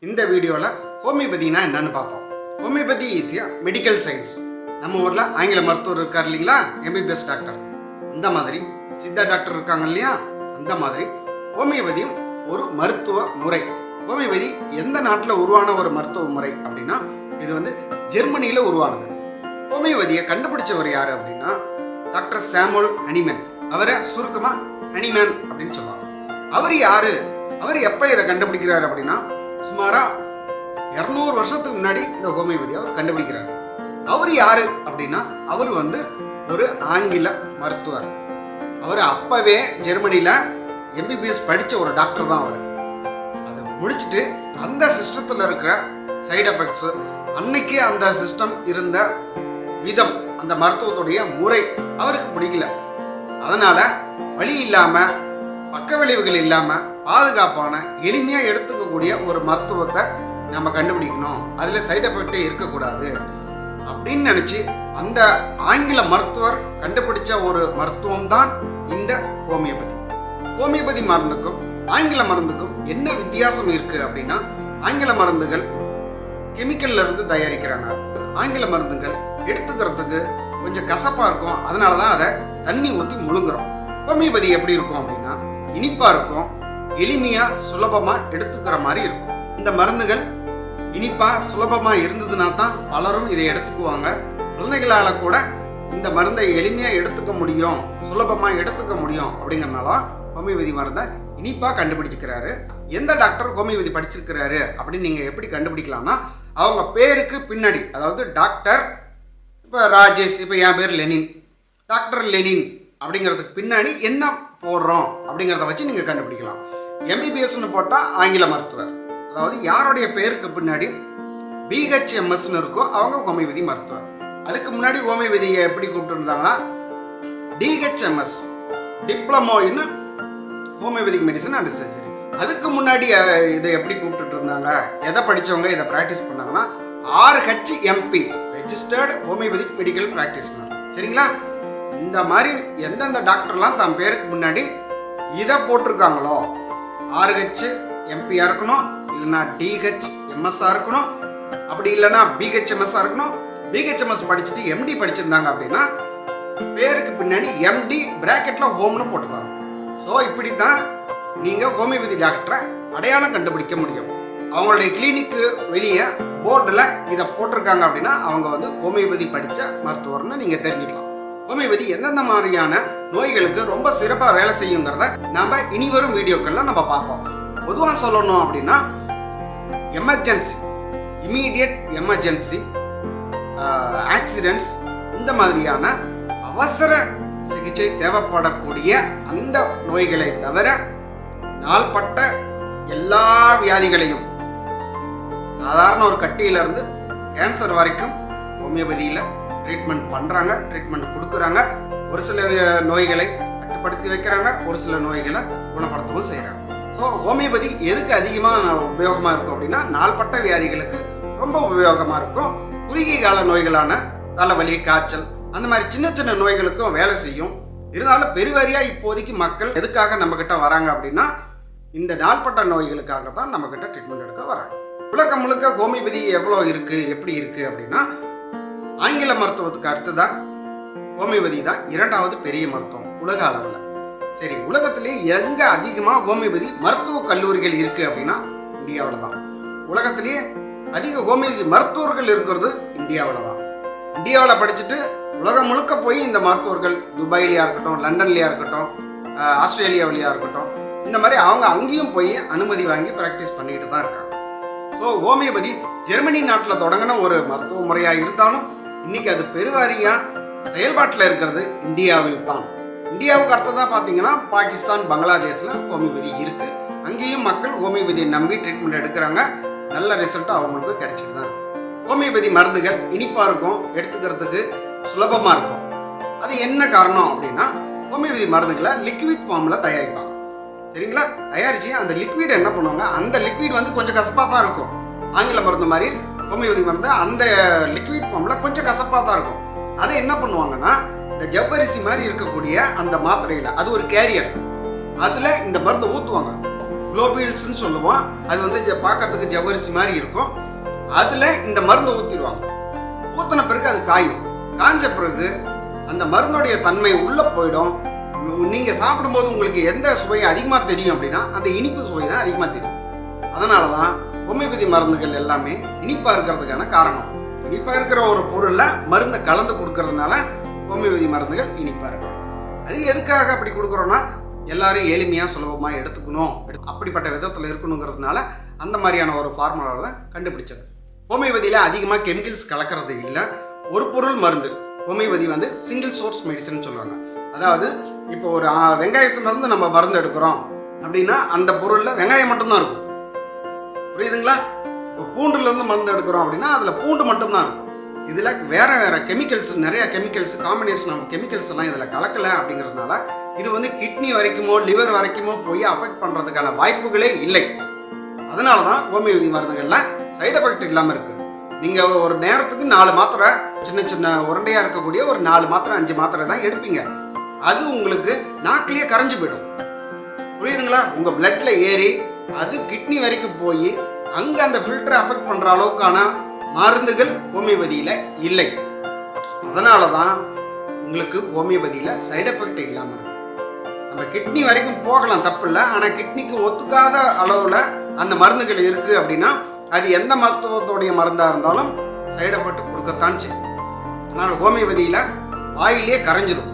இந்த வீடியோவில் ஹோமியோபதினா என்னன்னு பார்ப்போம். ஹோமியோபதி ஈஸியா மெடிக்கல் சயின்ஸ். நம்ம ஊரில் ஆங்கில மருத்துவர் இருக்கார் இல்லைங்களா, எம்பிபிஎஸ் டாக்டர். அந்த மாதிரி சித்தா டாக்டர் இருக்காங்க இல்லையா, அந்த மாதிரி ஹோமியோபதியும் ஒரு மருத்துவ முறை. ஹோமியோபதி எந்த நாட்டில் உருவான ஒரு மருத்துவ முறை அப்படின்னா, இது ஜெர்மனியில் உருவானது. ஹோமியோபதியை கண்டுபிடிச்சவர் யாரு அப்படின்னா டாக்டர் சாமுவல் ஹனிமேன். அவரை சுருக்கமா ஹனிமேன் அப்படின்னு சொல்லுவாங்க. அவர் யாரு, அவர் எப்ப இதை கண்டுபிடிக்கிறாரு அப்படின்னா சுமாரா 200 வருஷத்துக்கு முன்னாடி இந்த ஹோமியோபதி அவர் கண்டுபிடிக்கிறார். அவர் யாரு அப்படின்னா அவர் ஒரு ஆங்கில மருத்துவர். அவர் அப்பவே ஜெர்மனியில எம்பிபிஎஸ் படிச்ச ஒரு டாக்டர் தான். அவர் அதை முடிச்சுட்டு அந்த சிஸ்டத்துல இருக்கிற சைடு எஃபெக்ட்ஸ், அன்னைக்கு அந்த சிஸ்டம் இருந்த விதம், அந்த மருத்துவத்துடைய முறை அவருக்கு பிடிக்கல. அதனால வலி இல்லாம, பக்க விளைவுகள் இல்லாம, பாதுகாப்பான எளிமையா எடுத்துக்கக்கூடிய ஒரு மருத்துவத்தை நம்ம கண்டுபிடிக்கணும், அதுல சைடு எஃபெக்டே இருக்கக்கூடாது அப்படின்னு நினைச்சு அந்த ஆங்கில மருத்துவர் கண்டுபிடிச்ச ஒரு மருத்துவம் தான் இந்த ஹோமியோபதி. ஹோமியோபதி மருந்துக்கும் ஆங்கில மருந்துக்கும் என்ன வித்தியாசம் இருக்கு அப்படின்னா, ஆங்கில மருந்துகள் கெமிக்கல்ல இருந்து தயாரிக்கிறாங்க. ஆங்கில மருந்துகள் எடுத்துக்கிறதுக்கு கொஞ்சம் கசப்பா இருக்கும், அதனாலதான் அதை தண்ணி ஊற்றி முழுங்குறோம். ஹோமியோபதி எப்படி இருக்கும் அப்படின்னா இனிப்பா இருக்கும், எளிமையா சுலபமா எடுத்துக்கிற மாதிரி இருக்கும். இந்த மருந்துகள் இனிப்பா சுலபமா இருந்ததுன்னா தான் பலரும் இதை எடுத்துக்குவாங்க. குழந்தைகளால கூட இந்த மருந்தை எளிமையா எடுத்துக்க முடியும், சுலபமா எடுத்துக்க முடியும் அப்படிங்கறதுனால ஹோமியோபதி மருந்தை இனிப்பா கண்டுபிடிச்சிக்கிறாரு. எந்த டாக்டர் ஹோமியோபதி படிச்சிருக்கிறாரு அப்படின்னு நீங்க எப்படி கண்டுபிடிக்கலாம்னா, அவங்க பேருக்கு பின்னாடி, அதாவது டாக்டர் இப்ப ராஜேஷ், இப்ப என் பேர் லெனின், டாக்டர் லெனின் அப்படிங்கிறதுக்கு பின்னாடி என்ன போடுறோம் அப்படிங்கிறத வச்சு நீங்க கண்டுபிடிக்கலாம். எம்பிபிஎஸ்ன்னு போட்டா ஆங்கில மருத்துவர், அதாவது யாருடைய பேருக்கு பின்னாடி பிஹெச்எம்எஸ்ன்னு இருக்கோ அவங்க ஹோமியோபதி மருத்துவர். அதுக்கு முன்னாடி ஹோமியோபதியை எப்படி கூப்பிட்டு இருந்தாங்கன்னா DHMS, diploma in homeopathic medicine and surgery. அதுக்கு முன்னாடி இதை எப்படி கூப்பிட்டு இருந்தாங்க, எதை படிச்சவங்க இதை பிராக்டிஸ் பண்ணாங்கன்னா RHMP, registered homeopathic medical practitioner. சரிங்களா? இந்த மாதிரி எந்தெந்த டாக்டர்லாம் தன் பேருக்கு முன்னாடி இதை போட்டிருக்காங்களோ, RHMP-ஆ இருக்கணும், இல்லைன்னா DHMS-ஆ இருக்கணும், அப்படி இல்லைன்னா BHMS-ஆ இருக்கணும். BHMS படிச்சுட்டு MD படிச்சிருந்தாங்க அப்படின்னா பேருக்கு பின்னாடி MD பிராக்கெட்ல ஹோம்னு போட்டுக்கலாம். ஸோ இப்படி தான் நீங்க ஹோமியோபதி டாக்டரை அடையாளம் கண்டுபிடிக்க முடியும். அவங்களுடைய கிளினிக்கு வெளியே போர்டில் இதை போட்டிருக்காங்க அப்படின்னா அவங்க ஹோமியோபதி படித்த மருத்துவர்னு நீங்க தெரிஞ்சுக்கலாம். ஹோமியோபதி எந்தெந்த மாதிரியான நோய்களுக்கு ரொம்ப சிறப்பாக வேலை செய்யுங்கிறத நம்ம இனி வரும் வீடியோக்கள்ல நம்ம பார்ப்போம். பொதுவாக சொல்லணும் அப்படின்னா எமர்ஜென்சி, இமீடியட் எமர்ஜென்சி, ஆக்சிடென்ட்ஸ், இந்த மாதிரியான அவசர சிகிச்சை தேவைப்படக்கூடிய அந்த நோய்களை தவிர நாள்பட்ட எல்லா வியாதிகளையும், சாதாரண ஒரு கட்டியிலிருந்து கேன்சர் வரைக்கும் ஹோமியோபதியில ட்ரீட்மெண்ட் பண்றாங்க, ட்ரீட்மெண்ட் கொடுக்குறாங்க. ஒரு சில நோய்களை கட்டுப்படுத்தி வைக்கிறாங்க, ஒரு சில நோய்களை குணப்படுத்தவும் செய்யறாங்க. ஸோ ஹோமியோபதி எதுக்கு அதிகமாக உபயோகமா இருக்கும் அப்படின்னா நாள்பட்ட வியாதிகளுக்கு ரொம்ப உபயோகமா இருக்கும். குறுகிய கால நோய்களான தலைவலி, காய்ச்சல், அந்த மாதிரி சின்ன சின்ன நோய்களுக்கும் வேலை செய்யும். இருந்தாலும் பெருவாரியா இப்போதைக்கு மக்கள் எதுக்காக நம்ம கிட்ட வராங்க அப்படின்னா இந்த நாள்பட்ட நோய்களுக்காக தான் நம்ம கிட்ட ட்ரீட்மெண்ட் எடுக்க வராங்க. உலகம் முழுக்க ஹோமியோபதி எவ்வளோ இருக்கு, எப்படி இருக்கு அப்படின்னா ஆங்கில மருத்துவத்துக்கு அடுத்துதான் ஹோமியோபதி தான் 2வது பெரிய மருத்துவம் உலக அளவில். சரி, உலகத்திலேயே எங்க அதிகமா ஹோமியோபதி மருத்துவ கல்லூரிகள் இருக்கு அப்படின்னா இந்தியாவில் தான். உலகத்திலேயே அதிக ஹோமியோபதி மருத்துவர்கள் இருக்கிறது இந்தியாவில் தான். இந்தியாவில் படிச்சுட்டு உலகம் முழுக்க போய் இந்த மருத்துவர்கள் துபாயிலையா இருக்கட்டும், லண்டன்லயா இருக்கட்டும், ஆஸ்திரேலியாவிலையா இருக்கட்டும், இந்த மாதிரி அவங்க அங்கேயும் போய் அனுமதி வாங்கி பிராக்டிஸ் பண்ணிட்டு தான் இருக்காங்க. ஸோ ஹோமியோபதி ஜெர்மனி நாட்டில் தொடங்கின ஒரு மருத்துவ முறையா இருந்தாலும் இன்னைக்கு அது பெருவாரியா செயல்பாட்டில் இருக்கிறது இந்தியாவில் தான். இந்தியாவுக்கு அடுத்ததா பார்த்தீங்கன்னா பாகிஸ்தான், பங்களாதேஷ்ல ஹோமியோபதி இருக்கு. அங்கேயும் மக்கள் ஹோமியோபதியை நம்பி ட்ரீட்மெண்ட் எடுக்கிறாங்க. நல்ல ரிசல்ட் அவங்களுக்கு கிடைச்சிட்டு தான் இருக்கு. ஹோமியோபதி மருந்துகள் இனிப்பா இருக்கும், எடுத்துக்கிறதுக்கு சுலபமா இருக்கும். அது என்ன காரணம் அப்படின்னா ஹோமியோபதி மருந்துகளை லிக்விட் ஃபார்ம்ல தயாரிப்பாங்க. சரிங்களா? தயாரிச்சு அந்த லிக்விட் என்ன பண்ணுவாங்க, அந்த லிக்விட் கொஞ்சம் கசப்பா தான் இருக்கும். ஆங்கில மருந்து மாதிரி ஹோமியோபதி மருந்து அந்த லிக்விட் ஃபார்ம்ல கொஞ்சம் கசப்பா தான் இருக்கும். அதை என்ன பண்ணுவாங்கன்னா இந்த ஜவ்வரிசி மாதிரி இருக்கக்கூடிய அந்த மாத்திரையில, அது ஒரு கேரியர், அதுல இந்த மருந்து ஊத்துவாங்க. குளோபியூல்ஸ்னு சொல்லுவோம். அது வந்து பார்க்கறதுக்கு ஜவ்வரிசி மாதிரி இருக்கும். அதில் இந்த மருந்தை ஊற்றிடுவாங்க. ஊற்றின பிறகு அது காயும். காஞ்ச பிறகு அந்த மருந்துடைய தன்மை உள்ளே போயிடும். நீங்கள் சாப்பிடும்போது உங்களுக்கு எந்த சுவை அதிகமாக தெரியும் அப்படின்னா அந்த இனிப்பு சுவை தான் அதிகமாக தெரியும். அதனால தான் ஹோமியோபதி மருந்துகள் எல்லாமே இனிப்பாக இருக்கிறதுக்கான காரணம். இனிப்பாக இருக்கிற ஒரு பொருளில் மருந்தை கலந்து கொடுக்கறதுனால ஹோமியோபதி மருந்துகள் இனிப்பாக இருக்கு. அது எதுக்காக அப்படி கொடுக்குறோன்னா எல்லாரும் எளிமையாக சுலபமாக எடுத்துக்கணும், அப்படிப்பட்ட விதத்தில் இருக்கணுங்கிறதுனால அந்த மாதிரியான ஒரு ஃபார்முலாவில் கண்டுபிடிச்சது. ஹோமியோபதியில் அதிகமாக கெமிக்கல்ஸ் கலக்கிறது இல்லை. ஒரு பொருள் மருந்து. ஹோமியோபதி வந்து சிங்கிள் சோர்ஸ் மெடிசன் சொல்லுவாங்க. அதாவது இப்போ ஒரு வெங்காயத்துலேருந்து நம்ம மருந்து எடுக்கிறோம் அப்படின்னா அந்த பொருளில் வெங்காயம் மட்டும்தான் இருக்கும். புரியுதுங்களா? இப்போ பூண்டுலேருந்து மருந்து எடுக்கிறோம் அப்படின்னா அதில் பூண்டு மட்டும்தான் இருக்கும். இதில் வேற வேற கெமிக்கல்ஸ், நிறைய கெமிக்கல்ஸ், காம்பினேஷன் ஆஃப் கெமிக்கல்ஸ் எல்லாம் இதில் கலக்கலை அப்படிங்கிறதுனால இது வந்து கிட்னி வரைக்குமோ லிவர் வரைக்குமோ போய் அஃபெக்ட் பண்ணுறதுக்கான வாய்ப்புகளே இல்லை. அதனால தான் ஹோமியோபதி மருந்துகள்ல சைடு எஃபெக்ட் இல்லாமல் இருக்கு. நீங்கள் ஒரு நேரத்துக்கு 4 மாத்திரை, சின்ன சின்ன உருண்டையாக இருக்கக்கூடிய ஒரு 4 மாத்திரை 5 மாத்திரை தான் எடுப்பீங்க. அது உங்களுக்கு நாக்கிலேயே கரைஞ்சு போயிடும். புரியுதுங்களா? உங்கள் பிளட்ல ஏறி அது கிட்னி வரைக்கும் போய் அங்கே அந்த ஃபில்டரை அஃபெக்ட் பண்ணுற அளவுக்கான மருந்துகள் ஹோமியோபதியில் இல்லை. அதனால தான் உங்களுக்கு ஹோமியோபதியில் சைடு எஃபெக்ட் இல்லாமல் இருக்கு. நம்ம கிட்னி வரைக்கும் போகலாம், தப்பு இல்லை. ஆனால் கிட்னிக்கு ஒத்துக்காத அளவில் அந்த மருந்துகள் இருக்குது அப்படின்னா அது எந்த மருத்துவத்துடைய மருந்தாக இருந்தாலும் சைடு எஃபெக்ட் கொடுக்கத்தான் செய்யும். அதனால் ஹோமியோபதியில் வாயிலே கரைஞ்சிடும்.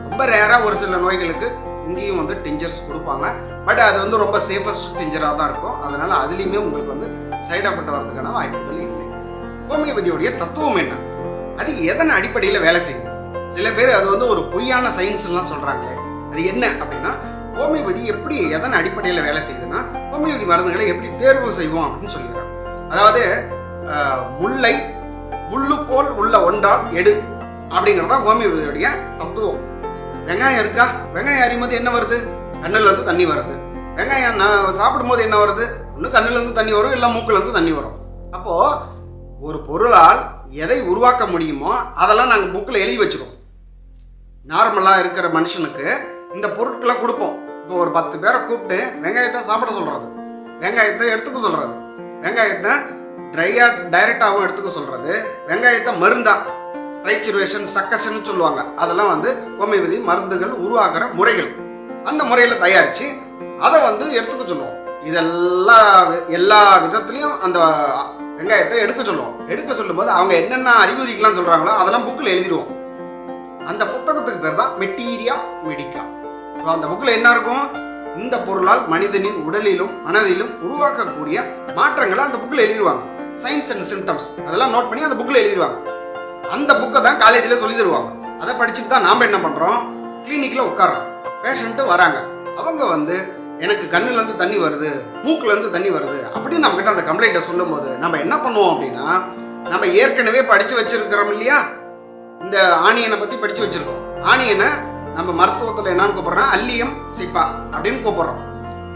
ரொம்ப ரேராக ஒரு சில நோய்களுக்கு இங்கேயும் வந்து டிஞ்சர்ஸ் கொடுப்பாங்க. பட் அது வந்து ரொம்ப சேஃபஸ்ட் டிஞ்சராக தான் இருக்கும். அதனால் அதுலேயுமே உங்களுக்கு வந்து சைடு எஃபெக்ட் வர்றதுக்கான வாய்ப்புகள் இல்லை. ஹோமியோபதியோடைய தத்துவம் என்ன, அது எதன் அடிப்படையில் வேலை செய்யுது? சில பேர் அது வந்து ஒரு பொய்யான சயின்ஸ்லாம் சொல்கிறாங்களே, அது என்ன அப்படின்னா ஹோமியோபதி எப்படி எதன் அடிப்படையில் வேலை செய்யுதுன்னா ஹோமியோபதி மருந்துகளை எப்படி தேர்வு செய்வோம் அப்படின்னு சொல்லிடுறாங்க. அதாவது முல்லை முள்ளு போல் உள்ள ஒன்றால் எடு அப்படிங்கிறதா ஹோமியோபதியோடைய தத்துவம். வெங்காயம் இருக்கா, வெங்காயம் அறியும்போது என்ன வருது? கண்ணுலேருந்து தண்ணி வருது. வெங்காயம் சாப்பிடும்போது என்ன வருது? ஒன்று கண்ணுலேருந்து தண்ணி வரும், இல்லை மூக்குலேருந்து தண்ணி வரும். அப்போது ஒரு பொருளால் எதை உருவாக்க முடியுமோ அதெல்லாம் நாங்கள் புக்கில் எழுதி வச்சுருவோம். நார்மலாக இருக்கிற மனுஷனுக்கு இந்த பொருட்களை கொடுப்போம். இப்போ ஒரு 10 பேரை கூப்பிட்டு வெங்காயத்தை சாப்பிட சொல்கிறது, வெங்காயத்தை எடுத்துக்க சொல்கிறது, வெங்காயத்தை டைரெக்டாகவும் எடுத்துக்க சொல்கிறது, வெங்காயத்தை மருந்தா ட்ரைச்சுரேஷன் சக்கசன்னு சொல்லுவாங்க. அதெல்லாம் வந்து ஹோமியோபதி மருந்துகள் உருவாக்குற முறைகள். அந்த முறையில் தயாரித்து அதை வந்து எடுத்துக்க சொல்லுவோம். இதெல்லாம் எல்லா விதத்துலையும் அந்த வெங்காயத்தை எடுக்க சொல்லுவோம். எடுக்க சொல்லும்போது அவங்க என்னென்ன அறிகுறிகள்லாம் சொல்கிறாங்களோ அதெல்லாம் புக்கில் எழுதிடுவோம். அந்த புத்தகத்துக்கு பேர் தான் மெட்டீரியா மெடிக்கா. அந்த புக்கில் என்ன இருக்கும்? இந்த பொருளால் மனிதனின் உடலிலும் மனதிலும் உருவாக்கக்கூடிய மாற்றங்களை அந்த புக்கில் எழுதிடுவாங்க. சயின்ஸ் அண்ட் சிம்டம்ஸ் அதெல்லாம் நோட் பண்ணி அந்த புக்கில் எழுதிடுவாங்க. அந்த புக்கை தான் காலேஜில் சொல்லி தருவாங்க. அதை படிச்சுட்டு தான் நாம் என்ன பண்ணுறோம், கிளினிக்கில் உட்காரோம். பேஷண்ட்டு வராங்க, அவங்க வந்து எனக்கு கண்ணுலேருந்து தண்ணி வருது, மூக்குலேருந்து தண்ணி வருது அப்படின்னு நம்மகிட்ட அந்த கம்ப்ளைண்ட்டை சொல்லும்போது நம்ம என்ன பண்ணுவோம் அப்படின்னா, நம்ம ஏற்கனவே படித்து வச்சிருக்கிறோம் இல்லையா, இந்த ஆனியனை பற்றி படித்து வச்சிருக்கோம். ஆனியனை நம்ம மருத்துவத்தில் என்னன்னு கூப்பிட்றோம், அல்லியம் சிப்பா அப்படின்னு கூப்பிட்றோம்.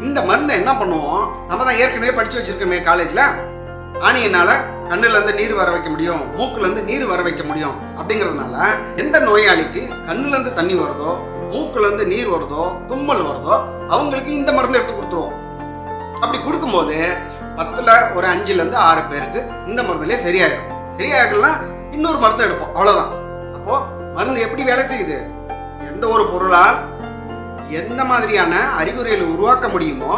இந்த மருந்தை என்ன பண்ணுவோம், நம்ம தான் ஏற்கனவே படித்து வச்சிருக்கோமே காலேஜில், ஆனியனால கண்ணுலேருந்து நீர் வர வைக்க முடியும், மூக்குலேருந்து நீர் வர வைக்க முடியும் அப்படிங்கிறதுனால எந்த நோயாளிக்கு கண்ணுலேருந்து தண்ணி வருதோ, மூக்குலேருந்து நீர் வருதோ, தும்மல் வருதோ அவங்களுக்கு இந்த மருந்து எடுத்து கொடுத்துருவோம். அப்படி கொடுக்கும்போது 10ல் ஒரு 5லேருந்து 6 பேருக்கு இந்த மருந்துலேயே சரியாயிடும். சரியாயிடலாம் இன்னொரு மருந்து எடுப்போம், அவ்வளோதான். அப்போ மருந்து எப்படி வேலை செய்யுது? எந்த ஒரு பொருளால் எந்த மாதிரியான அறிகுறிகளை உருவாக்க முடியுமோ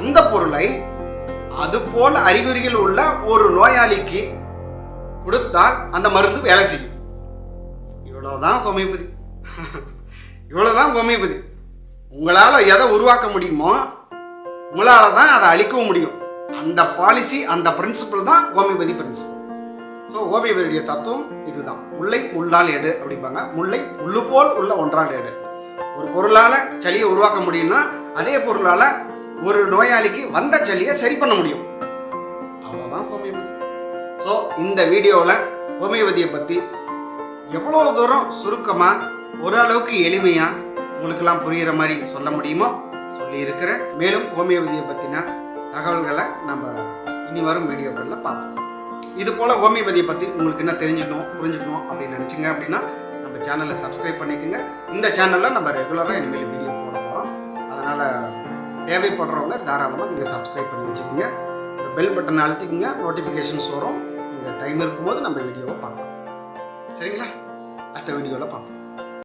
அந்த பொருளை அதுபோல் அறிகுறிகள் உள்ள ஒரு நோயாளிக்கு கொடுத்தால் அந்த மருந்து வேலை செய்யும். இவ்வளவுதான் ஹோமியோபதி. இவ்வளவுதான் ஹோமியோபதி. உங்களால் எதை உருவாக்க முடியுமோ உங்களால் தான் அதை அழிக்கவும் முடியும். அந்த பாலிசி, அந்த பிரின்சிபிள் தான் ஹோமியோபதி பிரின்சிபிள். ஸோ ஹோமியோபதியுடைய தத்துவம் இதுதான். முல்லை முள்ளால் எடு அப்படிம்பாங்க. முல்லை முள்ளு போல் உள்ள ஒன்றால் எடு. ஒரு பொருளால் சளியை உருவாக்க முடியும்னா அதே பொருளால் ஒரு நோயாளிக்கு வந்த சளியை சரி பண்ண முடியும். அவ்வளோதான் ஹோமியோபதி. ஸோ இந்த வீடியோவில் ஹோமியோபதியை பற்றி எவ்வளோ தூரம் சுருக்கமாக ஓரளவுக்கு எளிமையாக உங்களுக்கெல்லாம் புரிகிற மாதிரி சொல்ல முடியுமோ சொல்லியிருக்கிறேன். மேலும் ஹோமியோபதியை பற்றின தகவல்களை நம்ம இனி வரும் வீடியோக்களில் பார்ப்போம். இது போல் ஹோமியோபதியை பற்றி உங்களுக்கு என்ன தெரிஞ்சுக்கணும், புரிஞ்சுக்கணும் அப்படின்னு நினச்சிங்க அப்படின்னா நம்ம சேனலை சப்ஸ்கிரைப் பண்ணிக்கோங்க. இந்த சேனலில் நம்ம ரெகுலராக இனிமேல் வீடியோ போட போகிறோம். அதனால் தேவைப்படுறவங்க தாராளமாக நீங்கள் சப்ஸ்கிரைப் பண்ணி வச்சுக்கோங்க. இந்த பெல் பட்டனை அழுத்திக்கங்க, நோட்டிஃபிகேஷன்ஸ் வரும். நீங்கள் டைம் இருக்கும்போது நம்ம வீடியோவை பார்க்கலாம். சரிங்களா? அடுத்த வீடியோவில் பார்ப்போம்.